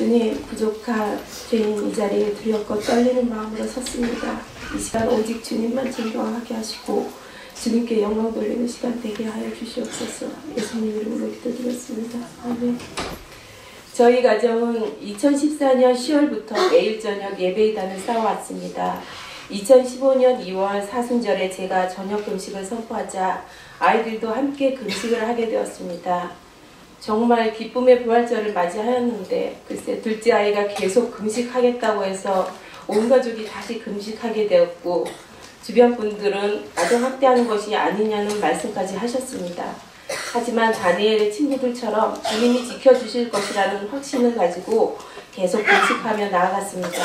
주님, 부족한 죄인 이 자리에 두렵고 떨리는 마음으로 섰습니다. 이 시간 오직 주님만 존경하게 하시고 주님께 영광 돌리는 시간 되게 하여 주시옵소서. 예수님 이름으로 기도드렸습니다. 아멘. 저희 가정은 2014년 10월부터 매일 저녁 예배이단을 쌓아왔습니다. 2015년 2월 사순절에 제가 저녁 금식을 선포하자 아이들도 함께 금식을 하게 되었습니다. 정말 기쁨의 부활절을 맞이하였는데 글쎄 둘째 아이가 계속 금식하겠다고 해서 온 가족이 다시 금식하게 되었고 주변 분들은 가정학대하는 것이 아니냐는 말씀까지 하셨습니다. 하지만 다니엘의 친구들처럼 주님이 지켜주실 것이라는 확신을 가지고 계속 금식하며 나아갔습니다.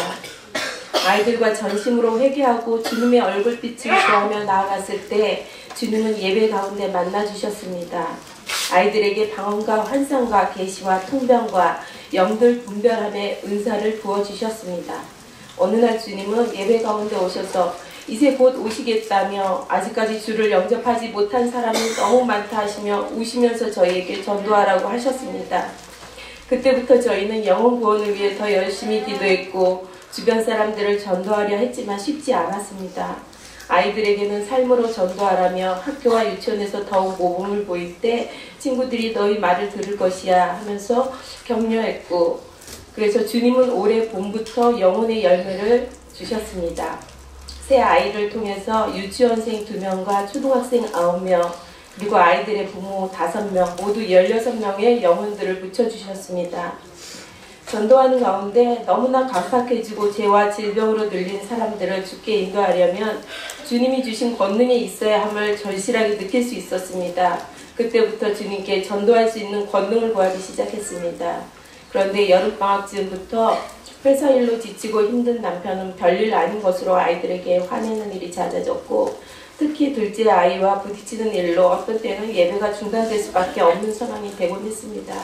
아이들과 전심으로 회개하고 주님의 얼굴빛을 구하며 나아갔을 때 주님은 예배 가운데 만나주셨습니다. 아이들에게 방언과 환상과 계시와 통변과 영들 분별함의 은사를 부어주셨습니다. 어느 날 주님은 예배 가운데 오셔서 이제 곧 오시겠다며 아직까지 주를 영접하지 못한 사람이 너무 많다 하시며 우시면서 저희에게 전도하라고 하셨습니다. 그때부터 저희는 영혼 구원을 위해 더 열심히 기도했고 주변 사람들을 전도하려 했지만 쉽지 않았습니다. 아이들에게는 삶으로 전도하라며 학교와 유치원에서 더욱 모범을 보일 때 친구들이 너희 말을 들을 것이야 하면서 격려했고 그래서 주님은 올해 봄부터 영혼의 열매를 주셨습니다. 새 아이를 통해서 유치원생 2명과 초등학생 9명 그리고 아이들의 부모 5명 모두 16명의 영혼들을 붙여주셨습니다. 전도하는 가운데 너무나 각박해지고 죄와 질병으로 눌린 사람들을 주께 인도하려면 주님이 주신 권능이 있어야 함을 절실하게 느낄 수 있었습니다. 그때부터 주님께 전도할 수 있는 권능을 구하기 시작했습니다. 그런데 여름방학 즈음부터 회사 일로 지치고 힘든 남편은 별일 아닌 것으로 아이들에게 화내는 일이 잦아졌고 특히 둘째 아이와 부딪히는 일로 어떤 때는 예배가 중단될 수밖에 없는 상황이 되곤 했습니다.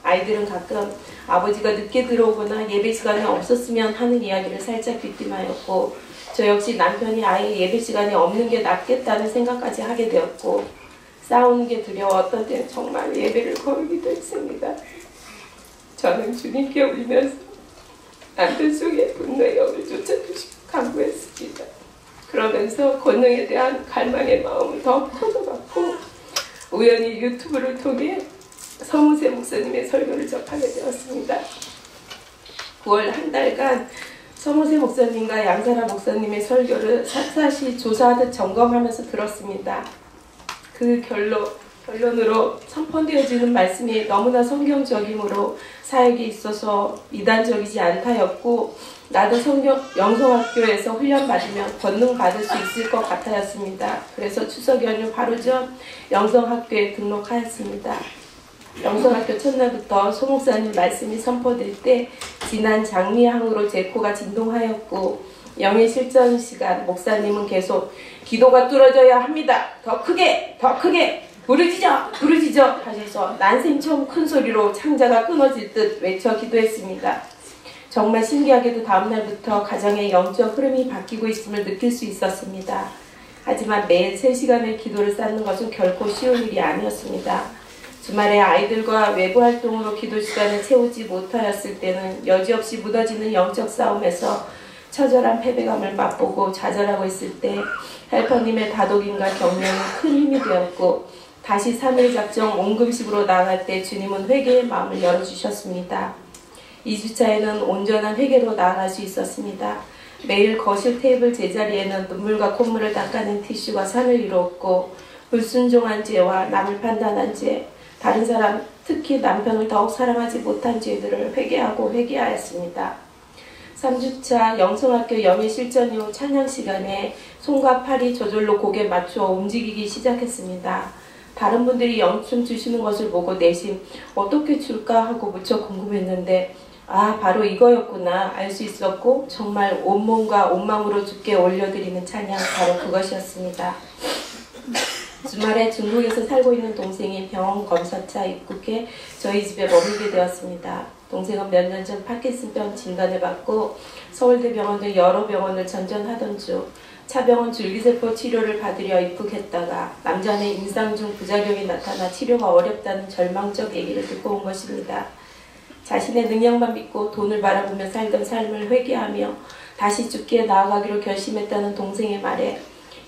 아이들은 가끔 아버지가 늦게 들어오거나 예배 시간이 없었으면 하는 이야기를 살짝 귀띔하였고 저 역시 남편이 아예 예배 시간이 없는 게 낫겠다는 생각까지 하게 되었고 싸우는 게 두려워 어떤 때는 정말 예배를 거르기도 했습니다. 저는 주님께 울면서 남편 속의 분노의 영을 쫓아주시고 간구했습니다. 그러면서 권능에 대한 갈망의 마음을 더 커져갔고 우연히 유튜브를 통해 서무세 목사님의 설교를 접하게 되었습니다. 9월 한 달간 서무세 목사님과 양사라 목사님의 설교를 샅샅이 조사하듯 점검하면서 들었습니다. 그 결론으로 선포되어지는 말씀이 너무나 성경적이므로 사역에 있어서 이단적이지 않다였고 나도 영성학교에서 훈련받으면 권능 받을 수 있을 것 같아였습니다. 그래서 추석 연휴 바로 전 영성학교에 등록하였습니다. 영성학교 첫날부터 소 목사님 말씀이 선포될 때 진한 장미향으로 제 코가 진동하였고 영의 실전 시간 목사님은 계속 기도가 뚫어져야 합니다. 더 크게 부르짖어 하셔서 난생처음 큰 소리로 창자가 끊어질 듯 외쳐 기도했습니다. 정말 신기하게도 다음날부터 가정의 영적 흐름이 바뀌고 있음을 느낄 수 있었습니다. 하지만 매일 3시간의 기도를 쌓는 것은 결코 쉬운 일이 아니었습니다. 주말에 아이들과 외부 활동으로 기도 시간을 채우지 못하였을 때는 여지없이 무너지는 영적 싸움에서 처절한 패배감을 맛보고 좌절하고 있을 때 헬퍼님의 다독임과 격려는 큰 힘이 되었고 다시 3일 작정 온금식으로 나아갈 때 주님은 회개의 마음을 열어주셨습니다. 2주차에는 온전한 회개로 나아갈 수 있었습니다. 매일 거실 테이블 제자리에는 눈물과 콧물을 닦아낸 티슈가 산을 이루었고 불순종한 죄와 남을 판단한 죄, 다른 사람, 특히 남편을 더욱 사랑하지 못한 죄들을 회개하였습니다. 3주차 영성학교 영의 실전 이후 찬양 시간에 손과 팔이 저절로 곡에 맞춰 움직이기 시작했습니다. 다른 분들이 영춤 주시는 것을 보고 내심 어떻게 줄까 하고 무척 궁금했는데 바로 이거였구나 알 수 있었고 정말 온몸과 온마음으로 주께 올려드리는 찬양 바로 그것이었습니다. 주말에 중국에서 살고 있는 동생이 병원 검사차 입국해 저희 집에 머물게 되었습니다. 동생은 몇 년 전 파킨슨병 진단을 받고 서울대병원 등 여러 병원을 전전하던 중 차병원 줄기세포 치료를 받으려 입국했다가 남자는 임상 중 부작용이 나타나 치료가 어렵다는 절망적 얘기를 듣고 온 것입니다. 자신의 능력만 믿고 돈을 바라보며 살던 삶을 회개하며 다시 주께 나아가기로 결심했다는 동생의 말에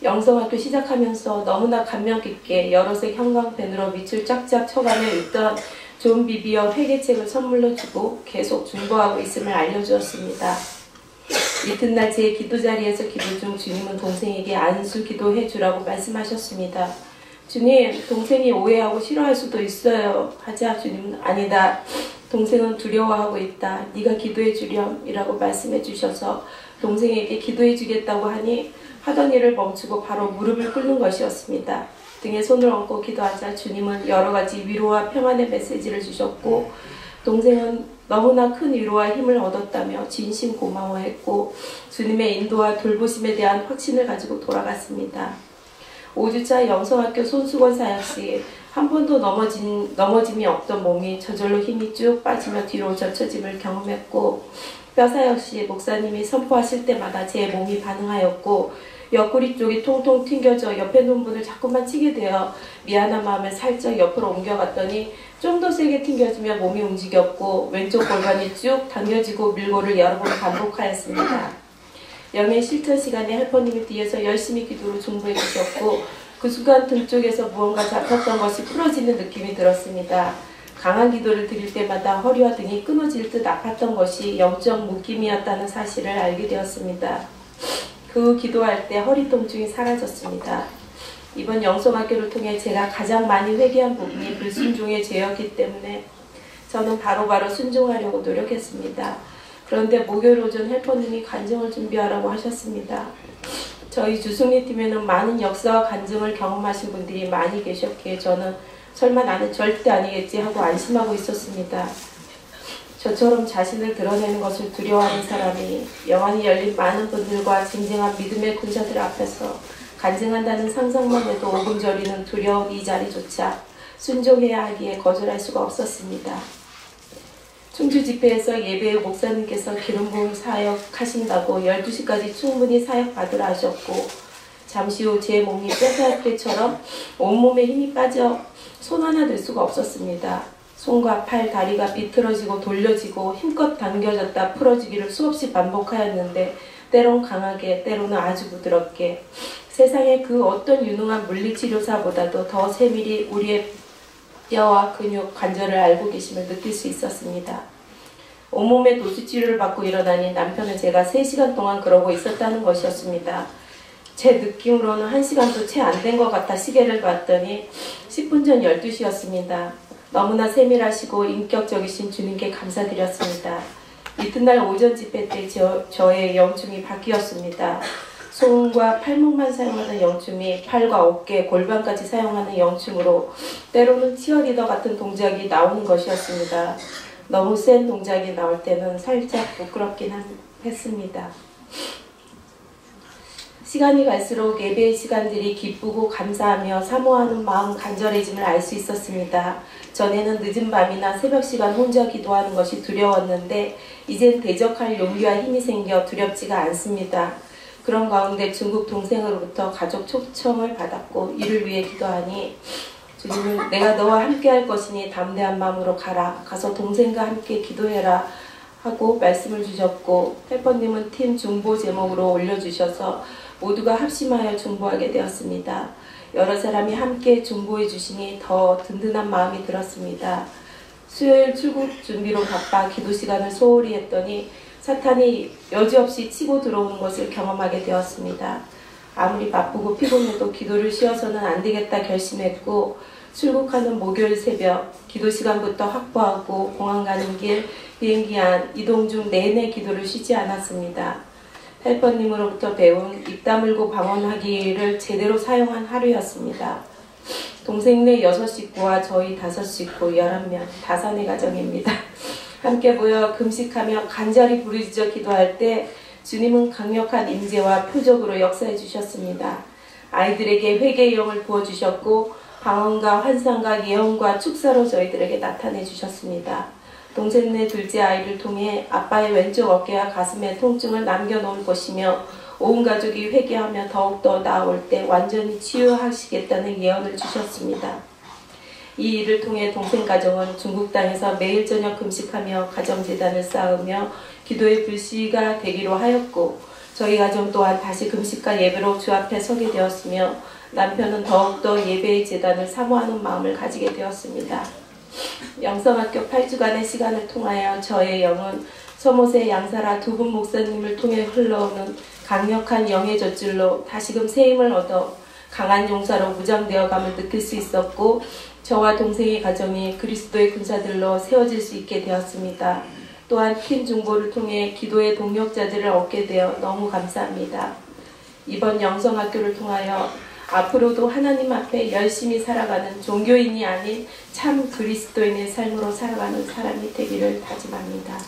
영성학교 시작하면서 너무나 감명 깊게 여러색 형광펜으로 밑줄 쫙쫙 쳐가며 읽던 존 비비어 회개책을 선물로 주고 계속 중보하고 있음을 알려주었습니다. 이튿날 제 기도자리에서 기도 중 주님은 동생에게 안수 기도해 주라고 말씀하셨습니다. 주님, 동생이 오해하고 싫어할 수도 있어요. 하자 주님은 아니다. 동생은 두려워하고 있다. 네가 기도해 주렴 이라고 말씀해 주셔서 동생에게 기도해 주겠다고 하니 하던 일을 멈추고 바로 무릎을 꿇는 것이었습니다. 등에 손을 얹고 기도하자 주님은 여러 가지 위로와 평안의 메시지를 주셨고 동생은 너무나 큰 위로와 힘을 얻었다며 진심 고마워했고 주님의 인도와 돌보심에 대한 확신을 가지고 돌아갔습니다. 5주차 영성학교 손수건 사역 시 한 번도 넘어짐이 없던 몸이 저절로 힘이 쭉 빠지며 뒤로 젖혀짐을 경험했고 뼈사역 시 목사님이 선포하실 때마다 제 몸이 반응하였고 옆구리 쪽이 통통 튕겨져 옆에 놓은 분을 자꾸만 치게 되어 미안한 마음에 살짝 옆으로 옮겨갔더니 좀 더 세게 튕겨지며 몸이 움직였고 왼쪽 골반이 쭉 당겨지고 밀고를 여러 번 반복하였습니다. 영의 실천 시간에 헬퍼님이 뒤에서 열심히 기도로 중보해 주셨고 그 순간 등 쪽에서 무언가 잡혔던 것이 풀어지는 느낌이 들었습니다. 강한 기도를 드릴 때마다 허리와 등이 끊어질 듯 아팠던 것이 영적 묶임이었다는 사실을 알게 되었습니다. 그 기도할 때 허리 통증이 사라졌습니다. 이번 영성학교를 통해 제가 가장 많이 회개한 부분이 불순종의 죄였기 때문에 저는 바로바로 순종하려고 노력했습니다. 그런데 목요일 오전 헬퍼님이 간증을 준비하라고 하셨습니다. 저희 주승리 팀에는 많은 역사와 간증을 경험하신 분들이 많이 계셨기에 저는 설마 나는 절대 아니겠지 하고 안심하고 있었습니다. 저처럼 자신을 드러내는 것을 두려워하는 사람이 영안이 열린 많은 분들과 쟁쟁한 믿음의 군사들 앞에서 간증한다는 상상만 해도 오금저리는 두려운 이 자리조차 순종해야 하기에 거절할 수가 없었습니다. 충주 집회에서 예배 후 목사님께서 기름 부음 사역하신다고 12시까지 충분히 사역 받으라 하셨고 잠시 후 제 몸이 뼈사역 때처럼 온몸에 힘이 빠져 손 하나 들 수가 없었습니다. 손과 팔, 다리가 비틀어지고 돌려지고 힘껏 당겨졌다 풀어지기를 수없이 반복하였는데 때론 강하게 때로는 아주 부드럽게 세상의 그 어떤 유능한 물리치료사보다도 더 세밀히 우리의 뼈와 근육, 관절을 알고 계심을 느낄 수 있었습니다. 온몸에 도수치료를 받고 일어나니 남편은 제가 3시간 동안 그러고 있었다는 것이었습니다. 제 느낌으로는 1시간도 채 안 된 것 같아 시계를 봤더니 10분 전 12시였습니다. 너무나 세밀하시고 인격적이신 주님께 감사드렸습니다. 이튿날 오전 집회 때 저의 영춤이 바뀌었습니다. 손과 팔목만 사용하는 영춤이 팔과 어깨, 골반까지 사용하는 영춤으로 때로는 치어리더 같은 동작이 나오는 것이었습니다. 너무 센 동작이 나올 때는 살짝 부끄럽긴 했습니다. 시간이 갈수록 예배의 시간들이 기쁘고 감사하며 사모하는 마음 간절해짐을 알 수 있었습니다. 전에는 늦은 밤이나 새벽 시간 혼자 기도하는 것이 두려웠는데 이젠 대적할 용기와 힘이 생겨 두렵지가 않습니다. 그런 가운데 중국 동생으로부터 가족 초청을 받았고 이를 위해 기도하니 주님은 내가 너와 함께 할 것이니 담대한 마음으로 가라. 가서 동생과 함께 기도해라 하고 말씀을 주셨고 헬퍼님은 팀 중보 제목으로 올려주셔서 모두가 합심하여 중보하게 되었습니다. 여러 사람이 함께 중보해 주시니 더 든든한 마음이 들었습니다. 수요일 출국 준비로 바빠 기도 시간을 소홀히 했더니 사탄이 여지없이 치고 들어오는 것을 경험하게 되었습니다. 아무리 바쁘고 피곤해도 기도를 쉬어서는 안 되겠다 결심했고 출국하는 목요일 새벽 기도 시간부터 확보하고 공항 가는 길, 비행기 안, 이동 중 내내 기도를 쉬지 않았습니다. 헬퍼님으로부터 배운 입 다물고 방언하기를 제대로 사용한 하루였습니다. 동생네 6식구와 저희 5식구 11명, 다산의 가정입니다. 함께 모여 금식하며 간절히 부르짖어 기도할 때 주님은 강력한 임재와 표적으로 역사해 주셨습니다. 아이들에게 회개의 영을 부어주셨고 방언과 환상과 예언과 축사로 저희들에게 나타내 주셨습니다. 동생네 둘째 아이를 통해 아빠의 왼쪽 어깨와 가슴에 통증을 남겨놓을 것이며 온 가족이 회개하며 더욱더 나아올 때 완전히 치유하시겠다는 예언을 주셨습니다. 이 일을 통해 동생 가정은 중국 땅에서 매일 저녁 금식하며 가정재단을 쌓으며 기도의 불씨가 되기로 하였고, 저희 가정 또한 다시 금식과 예배로 주 앞에 서게 되었으며 남편은 더욱더 예배의 재단을 사모하는 마음을 가지게 되었습니다. 영성학교 8주간의 시간을 통하여 저의 영은 서못의 양사라 두 분 목사님을 통해 흘러오는 강력한 영의 젖줄로 다시금 새힘을 얻어 강한 용사로 무장되어감을 느낄 수 있었고, 저와 동생의 가정이 그리스도의 군사들로 세워질 수 있게 되었습니다. 또한 킨 중보를 통해 기도의 동력자들을 얻게 되어 너무 감사합니다. 이번 영성학교를 통하여 앞으로도 하나님 앞에 열심히 살아가는 종교인이 아닌 참 그리스도인의 삶으로 살아가는 사람이 되기를 다짐합니다.